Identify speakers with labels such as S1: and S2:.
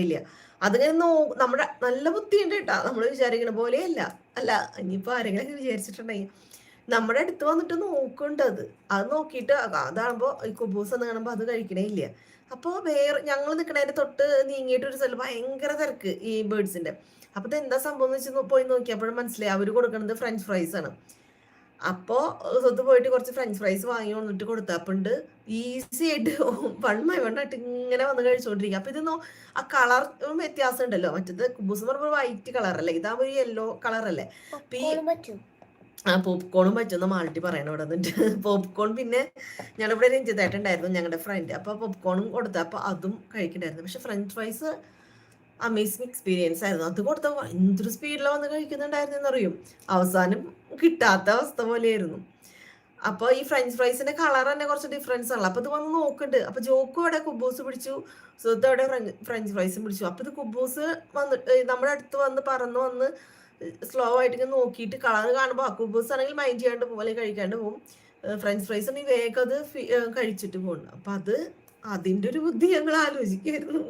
S1: ഇല്ല. അതിങ്ങനെ നമ്മുടെ നല്ല ബുദ്ധിയുണ്ട് കേട്ടാ. നമ്മള് വിചാരിക്കണ പോലെയല്ല. അല്ല ഇനിയിപ്പോ ആരെങ്കിലും വിചാരിച്ചിട്ടുണ്ടെങ്കിൽ നമ്മുടെ അടുത്ത് വന്നിട്ട് നോക്കുന്നുണ്ട് അത്. അത് നോക്കിയിട്ട് അതാകുമ്പോ ഈ കുബൂസ് എന്ന് കാണുമ്പോ അത് കഴിക്കണേ ഇല്ല. അപ്പൊ വേറെ ഞങ്ങൾ നിൽക്കണതിന്റെ തൊട്ട് നീങ്ങിയിട്ട് ഒരു സ്ഥലം ഭയങ്കര തിരക്ക് ഈ ബേർഡ്സിന്റെ. അപ്പൊ ഇത് എന്താ സംഭവം എന്ന് വെച്ച് പോയി നോക്കിയപ്പോഴും മനസ്സിലായി അവര് കൊടുക്കുന്നത് ഫ്രഞ്ച് ഫ്രൈസ് ആണ്. അപ്പോ സ്വത്ത് പോയിട്ട് കുറച്ച് ഫ്രഞ്ച് ഫ്രൈസ് വാങ്ങി വന്നിട്ട് കൊടുത്തപ്പുണ്ട് ഈസി ആയിട്ട് വൺ ബൈ വൺ ആയിട്ട് ഇങ്ങനെ വന്ന് കഴിച്ചുകൊണ്ടിരിക്കുക. അപ്പൊ ഇതൊന്നും ആ കളർ വ്യത്യാസം ഉണ്ടല്ലോ. മറ്റത് കുബൂസ് എന്ന് പറയുമ്പോൾ വൈറ്റ് കളർ അല്ലേ, ഇതാകുമ്പോൾ യെല്ലോ കളർ അല്ലേ. അപ്പൊ ഈ പോപ്കോണും പറ്റുന്ന മാൾട്ടി പറയണം ഇവിടെ നിന്നിട്ട്. പോപ്കോൺ പിന്നെ ഞങ്ങളിവിടെ രഞ്ജിതായിട്ടുണ്ടായിരുന്നു ഞങ്ങളുടെ ഫ്രണ്ട്. അപ്പൊ പോപ്കോണും കൊടുത്ത അപ്പൊ അതും കഴിക്കണ്ടായിരുന്നു. പക്ഷെ ഫ്രഞ്ച് ഫ്രൈസ് അമേസിങ് എക്സ്പീരിയൻസ് ആയിരുന്നു. അത് കൊടുത്ത എന്തൊരു സ്പീഡിലാണ് വന്ന് കഴിക്കുന്നുണ്ടായിരുന്നെന്ന് അറിയും. അവസാനം കിട്ടാത്ത അവസ്ഥ പോലെയായിരുന്നു. അപ്പൊ ഈ ഫ്രഞ്ച് ഫ്രൈസിന്റെ കളർ തന്നെ കുറച്ച് ഡിഫറൻസ് ആണല്ലോ. അപ്പൊ ഇത് വന്ന് നോക്കുന്നുണ്ട്. അപ്പൊ ജോക്കും അവിടെ കുബൂസ് പിടിച്ചു, സുഹൃത്ത് അവിടെ ഫ്രഞ്ച് ഫ്രൈസും പിടിച്ചു. അപ്പൊ ഇത് കുബൂസ് വന്നിട്ട് നമ്മുടെ അടുത്ത് വന്ന് പറന്ന് വന്ന് സ്ലോ ആയിട്ട് ഇങ്ങനെ നോക്കിയിട്ട് കളർ കാണുമ്പോൾ കുബൂസ് ആണെങ്കിൽ മൈൻഡ് ചെയ്യാണ്ട് പോകും, അല്ലെങ്കിൽ കഴിക്കാണ്ട് പോകും. ഫ്രഞ്ച് ഫ്രൈസ് ആണെങ്കിൽ വേഗം അത് കഴിച്ചിട്ട് പോകുന്നു. അപ്പൊ അതിന്റെ ഒരു ബുദ്ധി ഞങ്ങൾ ആലോചിക്കായിരുന്നു.